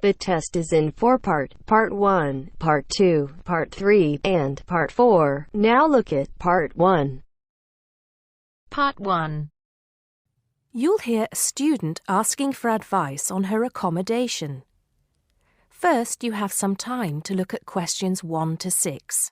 The test is in 4 parts: Part 1, Part 2, Part 3, and Part 4. Now look at Part 1. Part 1. You'll hear a student asking for advice on her accommodation. First, you have some time to look at questions 1 to 6.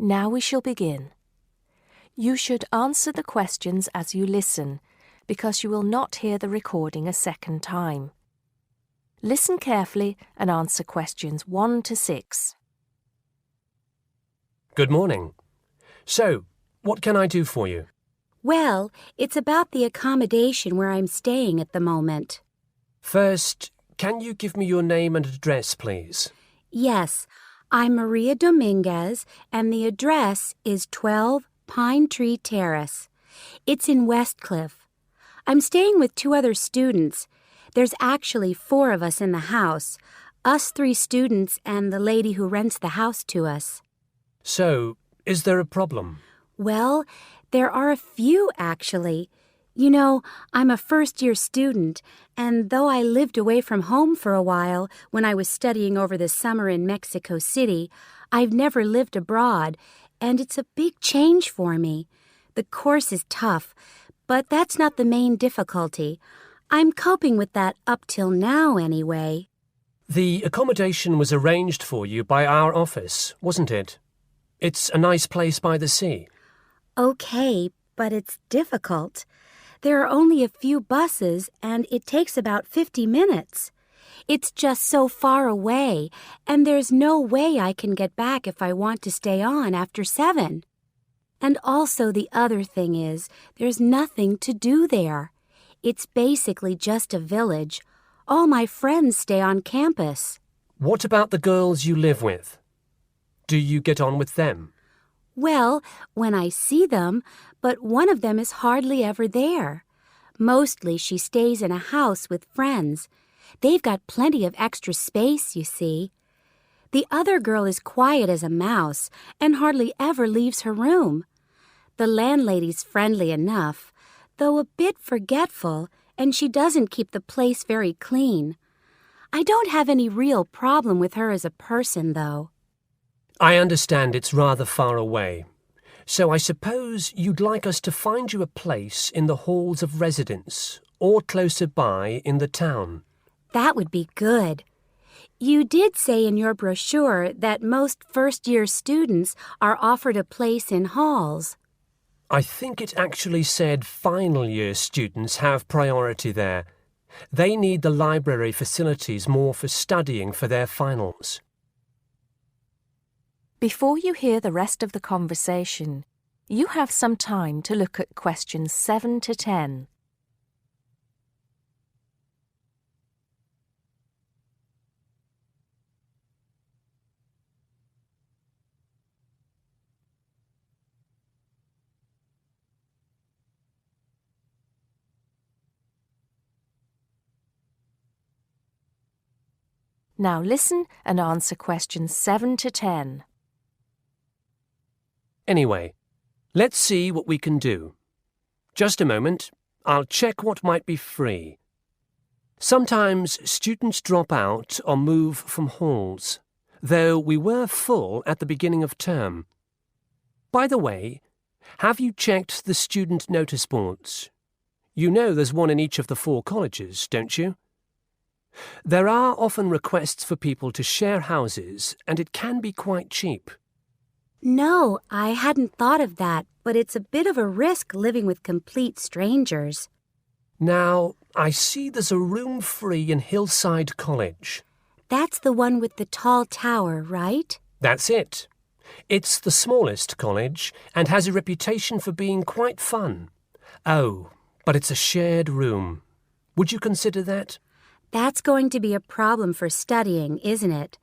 Now we shall begin. You should answer the questions as you listen, because you will not hear the recording a second time. Listen carefully and answer questions 1 to 6. Good morning. So, what can I do for you? Well, it's about the accommodation where I'm staying at the moment. First, can you give me your name and address, please? Yes, I'm Maria Dominguez, and the address is 12 Pine Tree Terrace. It's in Westcliff. I'm staying with 2 other students. There's actually 4 of us in the house, us 3 students and the lady who rents the house to us. So, is there a problem? Well, there are a few, actually. You know, I'm a first-year student, and though I lived away from home for a while when I was studying over the summer in Mexico City, I've never lived abroad, and it's a big change for me. The course is tough, but that's not the main difficulty. I'm coping with that up till now, anyway. The accommodation was arranged for you by our office, wasn't it? It's a nice place by the sea. Okay, but it's difficult. There are only a few buses, and it takes about 50 minutes. It's just so far away, and there's no way I can get back if I want to stay on after 7. And also the other thing is, there's nothing to do there. It's basically just a village. All my friends stay on campus. What about the girls you live with? Do you get on with them? Well, when I see them, but one of them is hardly ever there. Mostly she stays in a house with friends. They've got plenty of extra space, you see. The other girl is quiet as a mouse and hardly ever leaves her room. The landlady's friendly enough, though a bit forgetful, and she doesn't keep the place very clean. I don't have any real problem with her as a person, though. I understand it's rather far away, so I suppose you'd like us to find you a place in the halls of residence or closer by in the town. That would be good. You did say in your brochure that most first-year students are offered a place in halls. I think it actually said final-year students have priority there. They need the library facilities more for studying for their finals. Before you hear the rest of the conversation, you have some time to look at questions 7 to 10. Now listen and answer questions 7 to 10. Anyway, let's see what we can do. Just a moment, I'll check what might be free. Sometimes students drop out or move from halls, though we were full at the beginning of term. By the way, have you checked the student notice boards? You know there's one in each of the 4 colleges, don't you? There are often requests for people to share houses, and it can be quite cheap. No, I hadn't thought of that, but it's a bit of a risk living with complete strangers. Now, I see there's a room free in Hillside College. That's the one with the tall tower, right? That's it. It's the smallest college and has a reputation for being quite fun. Oh, but it's a shared room. Would you consider that? That's going to be a problem for studying, isn't it?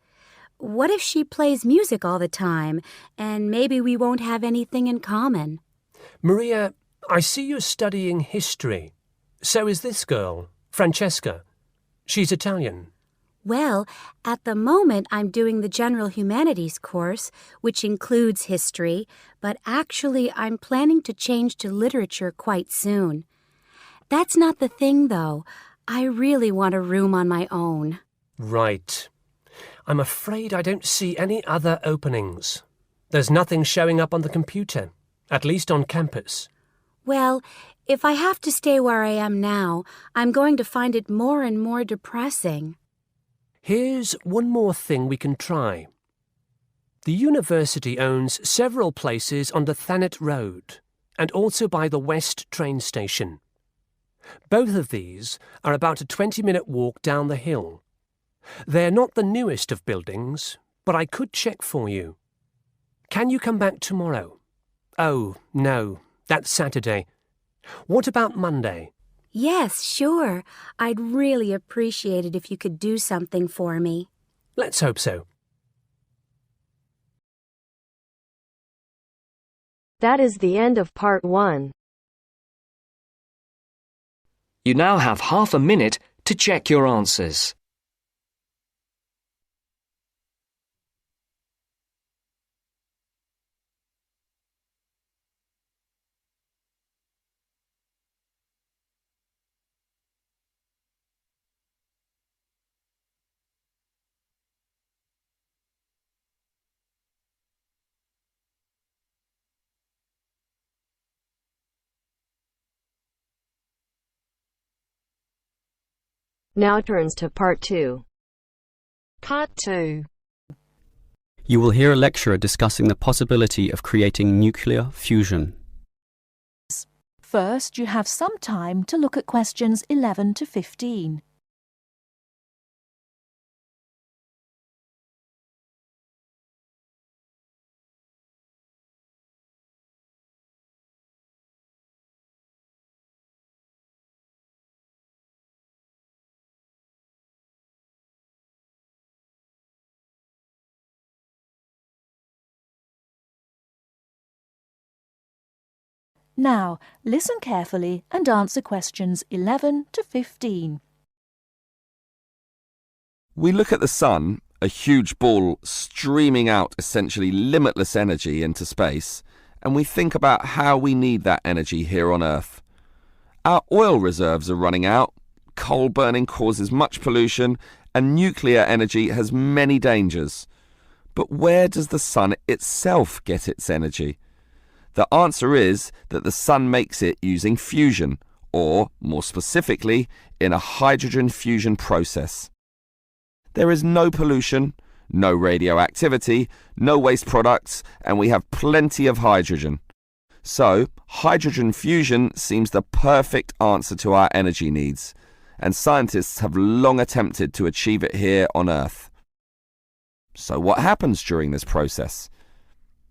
What if she plays music all the time, and maybe we won't have anything in common? Maria, I see you're studying history. So is this girl, Francesca. She's Italian. Well, at the moment I'm doing the General Humanities course, which includes history, but actually I'm planning to change to literature quite soon. That's not the thing, though. I really want a room on my own. Right. I'm afraid I don't see any other openings. There's nothing showing up on the computer, at least on campus. Well, if I have to stay where I am now, I'm going to find it more and more depressing. Here's one more thing we can try. The university owns several places on the Thanet Road and also by the West train station. Both of these are about a 20-minute walk down the hill. They're not the newest of buildings, but I could check for you. Can you come back tomorrow? Oh, no, that's Saturday. What about Monday? Yes, sure. I'd really appreciate it if you could do something for me. Let's hope so. That is the end of part 1. You now have half a minute to check your answers. Now turns to part 2. Part 2. You will hear a lecturer discussing the possibility of creating nuclear fusion. First, you have some time to look at questions 11 to 15. Now, listen carefully and answer questions 11 to 15. We look at the sun, a huge ball streaming out essentially limitless energy into space, and we think about how we need that energy here on Earth. Our oil reserves are running out, coal burning causes much pollution, and nuclear energy has many dangers. But where does the sun itself get its energy? The answer is that the sun makes it using fusion, or, more specifically, in a hydrogen fusion process. There is no pollution, no radioactivity, no waste products, and we have plenty of hydrogen. So, hydrogen fusion seems the perfect answer to our energy needs, and scientists have long attempted to achieve it here on Earth. So what happens during this process?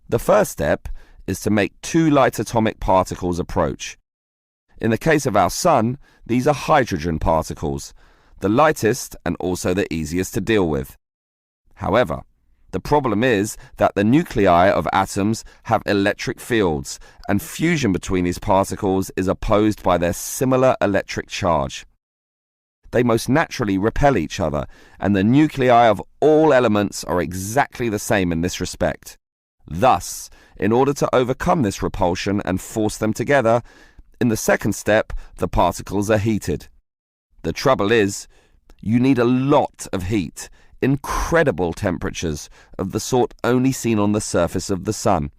The first step is to make two light atomic particles approach. In the case of our sun, these are hydrogen particles, the lightest and also the easiest to deal with. However, the problem is that the nuclei of atoms have electric fields, and fusion between these particles is opposed by their similar electric charge. They most naturally repel each other, and the nuclei of all elements are exactly the same in this respect. Thus, in order to overcome this repulsion and force them together, in the second step, the particles are heated. The trouble is, you need a lot of heat, incredible temperatures of the sort only seen on the surface of the sun.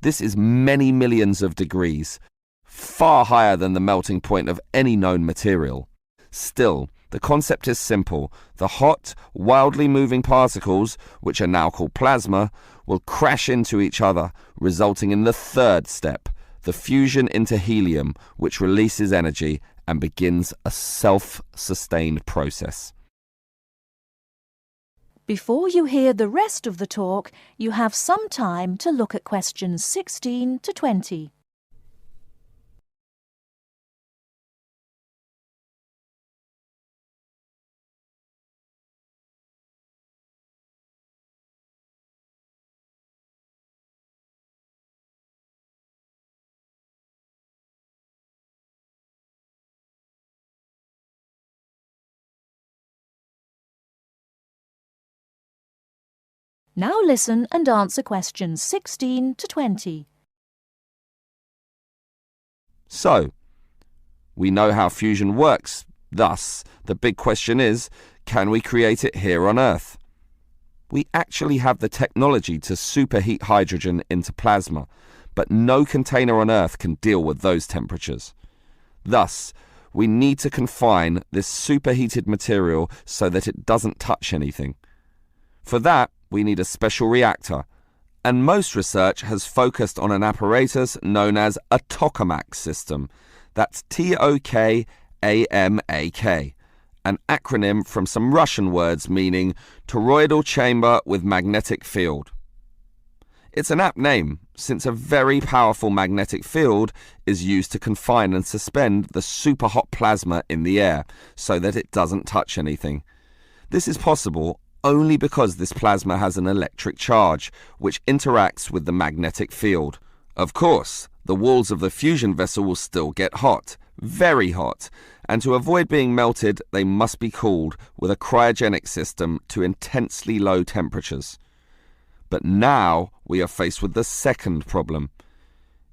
This is many millions of degrees, far higher than the melting point of any known material. Still, the concept is simple. The hot, wildly moving particles, which are now called plasma, will crash into each other, resulting in the third step, the fusion into helium, which releases energy and begins a self-sustained process. Before you hear the rest of the talk, you have some time to look at questions 16 to 20. Now listen and answer questions 16 to 20. So, we know how fusion works. Thus, the big question is, can we create it here on Earth? We actually have the technology to superheat hydrogen into plasma, but no container on Earth can deal with those temperatures. Thus, we need to confine this superheated material so that it doesn't touch anything. For that, we need a special reactor, and most research has focused on an apparatus known as a tokamak system. That's Tokamak, an acronym from some Russian words meaning toroidal chamber with magnetic field. It's an apt name, since a very powerful magnetic field is used to confine and suspend the super-hot plasma in the air so that it doesn't touch anything. This is possible only because this plasma has an electric charge, which interacts with the magnetic field. Of course, the walls of the fusion vessel will still get hot, very hot, and to avoid being melted, they must be cooled with a cryogenic system to intensely low temperatures. But now we are faced with the second problem.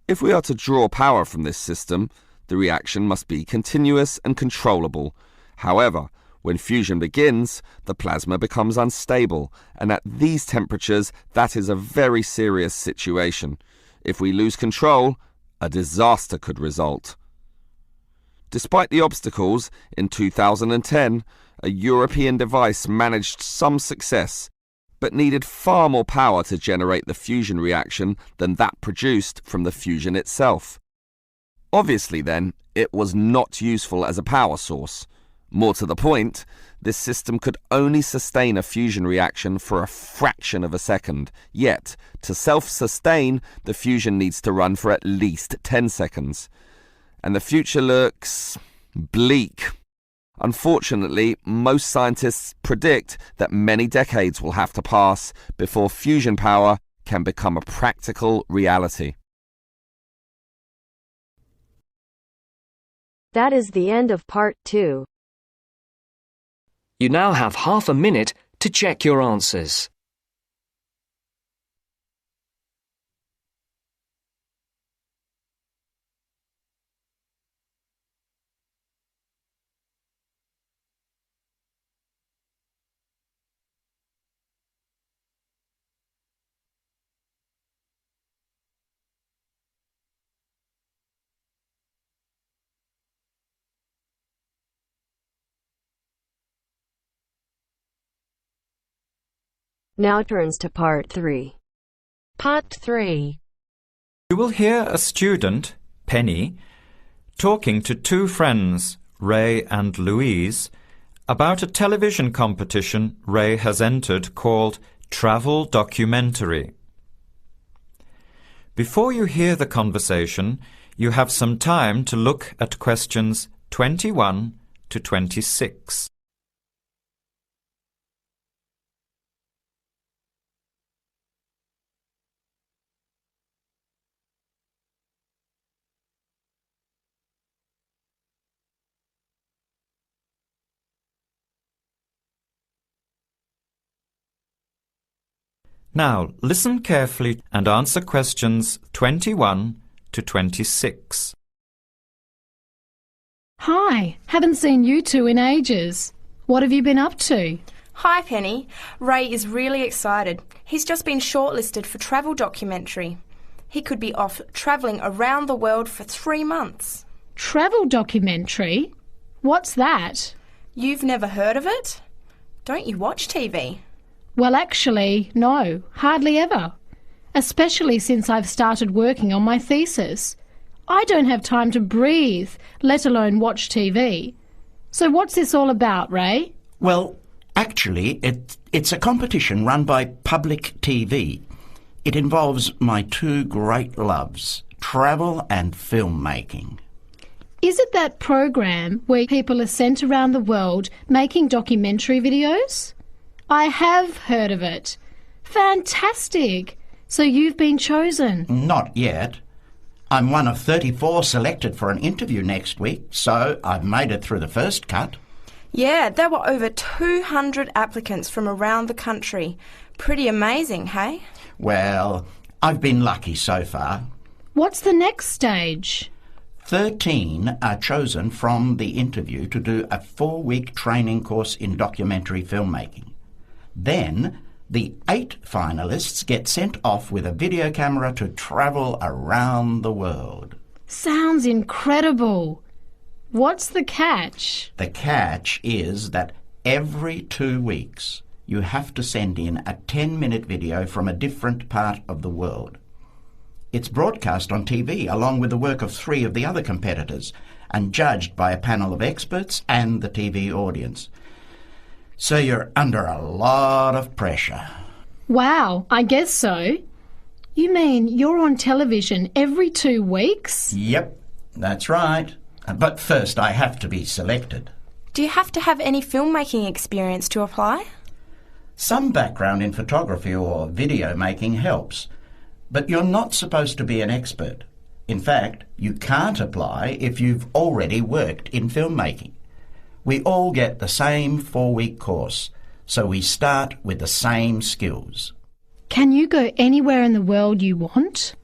If we are to draw power from this system, the reaction must be continuous and controllable. However, when fusion begins, the plasma becomes unstable, and at these temperatures, that is a very serious situation. If we lose control, a disaster could result. Despite the obstacles, in 2010, a European device managed some success, but needed far more power to generate the fusion reaction than that produced from the fusion itself. Obviously then, it was not useful as a power source. More to the point, this system could only sustain a fusion reaction for a fraction of a second. Yet, to self-sustain, the fusion needs to run for at least 10 seconds. And the future looks bleak. Unfortunately, most scientists predict that many decades will have to pass before fusion power can become a practical reality. That is the end of part 2. You now have half a minute to check your answers. Now turns to part 3. Part 3. You will hear a student, Penny, talking to two friends, Ray and Louise, about a television competition Ray has entered called Travel Documentary. Before you hear the conversation, you have some time to look at questions 21 to 26. Now, listen carefully and answer questions 21 to 26. Hi, haven't seen you two in ages. What have you been up to? Hi, Penny. Ray is really excited. He's just been shortlisted for Travel Documentary. He could be off travelling around the world for 3 months. Travel Documentary? What's that? You've never heard of it? Don't you watch TV? Well, actually, no, hardly ever. Especially since I've started working on my thesis. I don't have time to breathe, let alone watch TV. So what's this all about, Ray? Well, actually, it's a competition run by public TV. It involves my two great loves, travel and filmmaking. Is it that program where people are sent around the world making documentary videos? I have heard of it. Fantastic! So you've been chosen? Not yet. I'm one of 34 selected for an interview next week, so I've made it through the first cut. Yeah, there were over 200 applicants from around the country. Pretty amazing, hey? Well, I've been lucky so far. What's the next stage? 13 are chosen from the interview to do a 4-week training course in documentary filmmaking. Then, the 8 finalists get sent off with a video camera to travel around the world. Sounds incredible. What's the catch? The catch is that every 2 weeks you have to send in a 10-minute video from a different part of the world. It's broadcast on TV along with the work of 3 of the other competitors and judged by a panel of experts and the TV audience. So you're under a lot of pressure. Wow, I guess so. You mean you're on television every 2 weeks? Yep, that's right. But first I have to be selected. Do you have to have any filmmaking experience to apply? Some background in photography or video making helps, but you're not supposed to be an expert. In fact, you can't apply if you've already worked in filmmaking. We all get the same 4-week course, so we start with the same skills. Can you go anywhere in the world you want?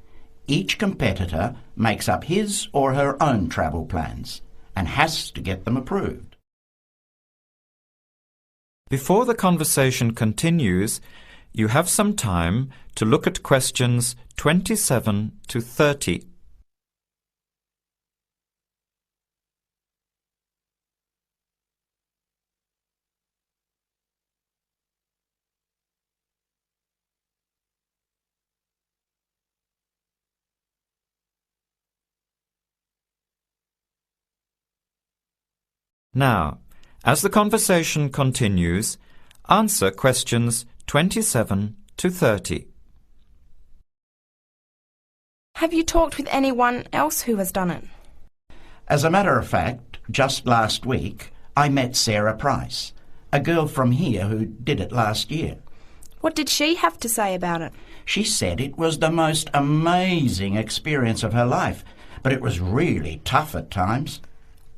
Each competitor makes up his or her own travel plans and has to get them approved. Before the conversation continues, you have some time to look at questions 27 to 30. Now, as the conversation continues, answer questions 27 to 30. Have you talked with anyone else who has done it? As a matter of fact, just last week I met Sarah Price, a girl from here who did it last year. What did she have to say about it? She said it was the most amazing experience of her life, but it was really tough at times.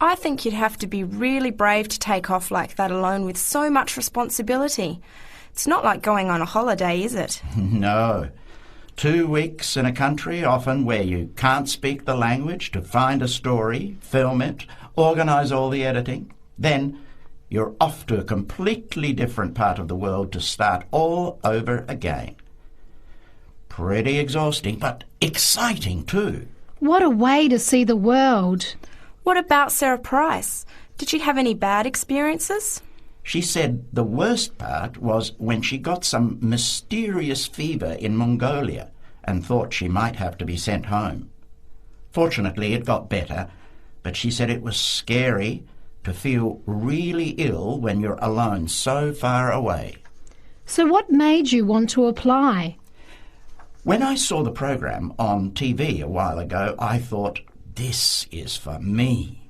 I think you'd have to be really brave to take off like that alone with so much responsibility. It's not like going on a holiday, is it? No. 2 weeks in a country, often where you can't speak the language, to find a story, film it, organise all the editing. Then you're off to a completely different part of the world to start all over again. Pretty exhausting, but exciting too. What a way to see the world. What about Sarah Price? Did she have any bad experiences? She said the worst part was when she got some mysterious fever in Mongolia and thought she might have to be sent home. Fortunately, it got better, but she said it was scary to feel really ill when you're alone so far away. So what made you want to apply? When I saw the program on TV a while ago, I thought, this is for me.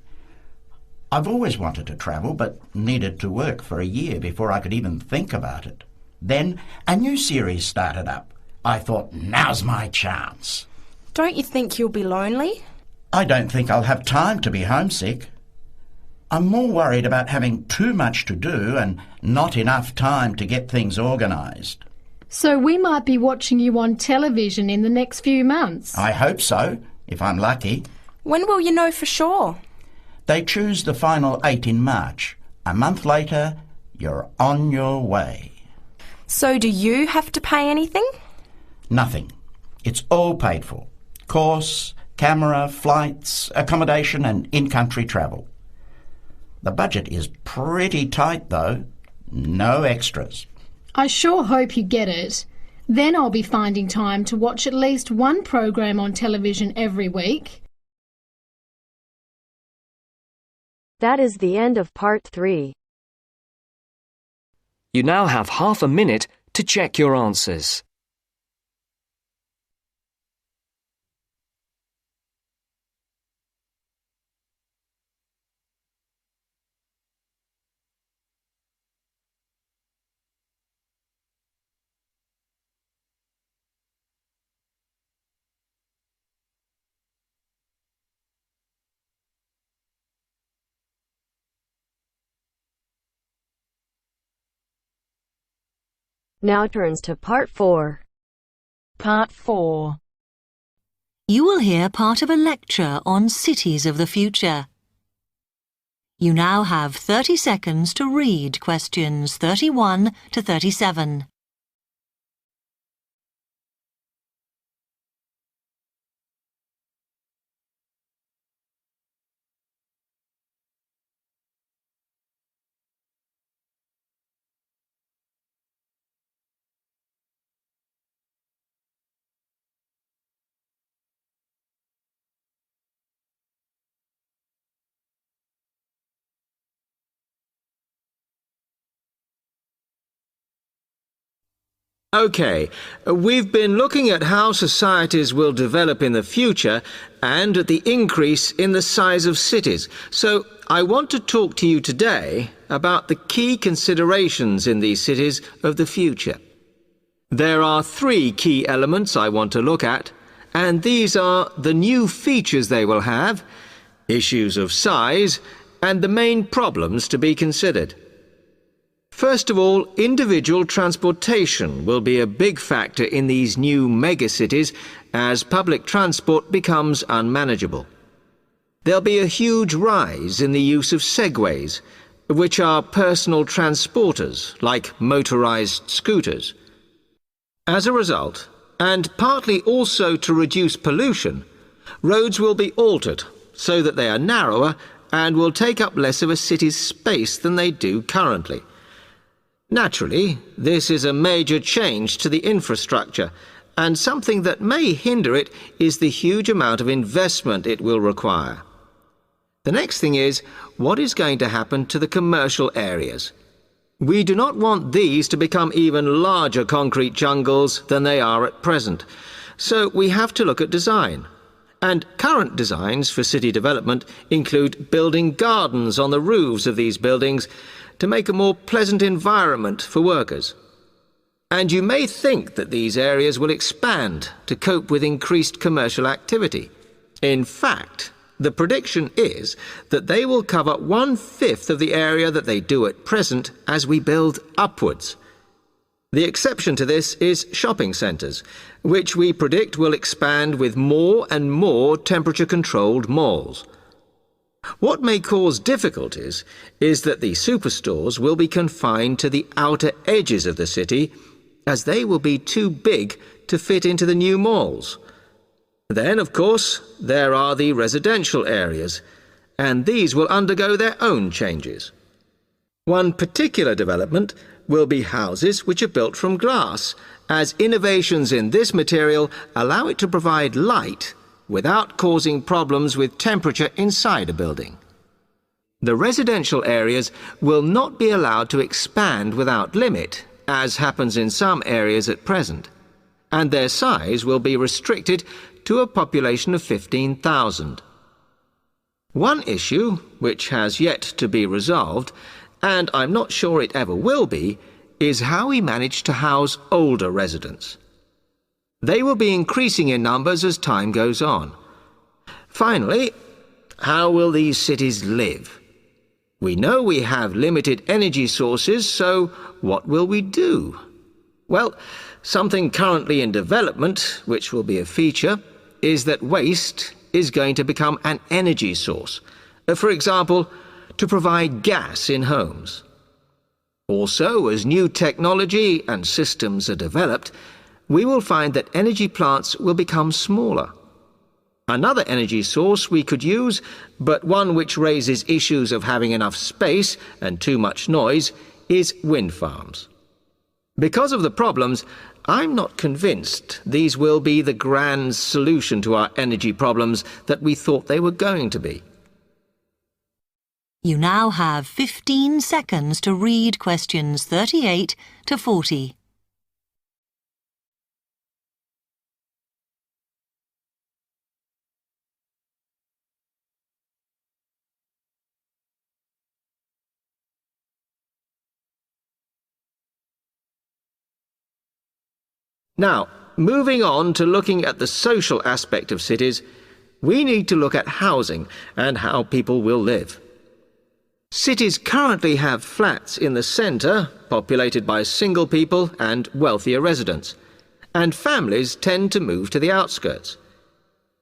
I've always wanted to travel, but needed to work for a year before I could even think about it. Then a new series started up. I thought, now's my chance. Don't you think you'll be lonely? I don't think I'll have time to be homesick. I'm more worried about having too much to do and not enough time to get things organised. So we might be watching you on television in the next few months. I hope so, if I'm lucky. When will you know for sure? They choose the final 8 in March. A month later, you're on your way. So do you have to pay anything? Nothing. It's all paid for. Course, camera, flights, accommodation and in-country travel. The budget is pretty tight though. No extras. I sure hope you get it. Then I'll be finding time to watch at least one program on television every week. That is the end of part 3. You now have half a minute to check your answers. Now turns to Part 4. Part 4. You will hear part of a lecture on cities of the future. You now have 30 seconds to read questions 31 to 37. OK, we've been looking at how societies will develop in the future and at the increase in the size of cities. So I want to talk to you today about the key considerations in these cities of the future. There are 3 key elements I want to look at, and these are the new features they will have, issues of size, and the main problems to be considered. First of all, individual transportation will be a big factor in these new megacities as public transport becomes unmanageable. There'll be a huge rise in the use of segways, which are personal transporters like motorized scooters. As a result, and partly also to reduce pollution, roads will be altered so that they are narrower and will take up less of a city's space than they do currently. Naturally, this is a major change to the infrastructure, and something that may hinder it is the huge amount of investment it will require. The next thing is, what is going to happen to the commercial areas? We do not want these to become even larger concrete jungles than they are at present, so we have to look at design. And current designs for city development include building gardens on the roofs of these buildings to make a more pleasant environment for workers. And you may think that these areas will expand to cope with increased commercial activity. In fact, the prediction is that they will cover 1/5 of the area that they do at present as we build upwards. The exception to this is shopping centres, which we predict will expand with more and more temperature-controlled malls. What may cause difficulties is that the superstores will be confined to the outer edges of the city, as they will be too big to fit into the new malls. Then, of course, there are the residential areas, and these will undergo their own changes. One particular development will be houses which are built from glass, as innovations in this material allow it to provide light without causing problems with temperature inside a building. The residential areas will not be allowed to expand without limit, as happens in some areas at present, and their size will be restricted to a population of 15,000. One issue, which has yet to be resolved, and I'm not sure it ever will be, is how we manage to house older residents. They will be increasing in numbers as time goes on. Finally, how will these cities live? We know we have limited energy sources, so what will we do? Well, something currently in development, which will be a feature, is that waste is going to become an energy source. For example, to provide gas in homes. Also, as new technology and systems are developed, we will find that energy plants will become smaller. Another energy source we could use, but one which raises issues of having enough space and too much noise, is wind farms. Because of the problems, I'm not convinced these will be the grand solution to our energy problems that we thought they were going to be. You now have 15 seconds to read questions 38 to 40. Now, moving on to looking at the social aspect of cities, we need to look at housing and how people will live. Cities currently have flats in the centre, populated by single people and wealthier residents, and families tend to move to the outskirts.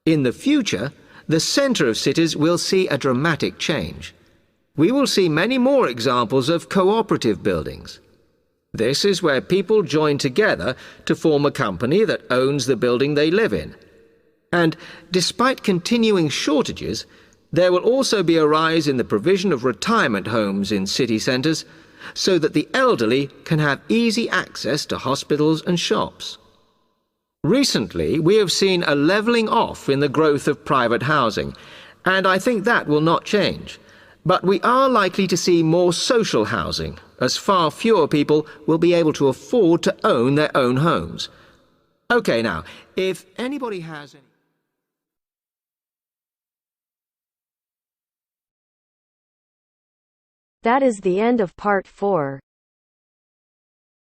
In the future, the centre of cities will see a dramatic change. We will see many more examples of cooperative buildings. This is where people join together to form a company that owns the building they live in. And despite continuing shortages, there will also be a rise in the provision of retirement homes in city centres so that the elderly can have easy access to hospitals and shops. Recently, we have seen a levelling off in the growth of private housing, and I think that will not change. But we are likely to see more social housing, as far fewer people will be able to afford to own their own homes. OK, now, if anybody has any... That is the end of part 4.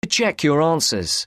To check your answers,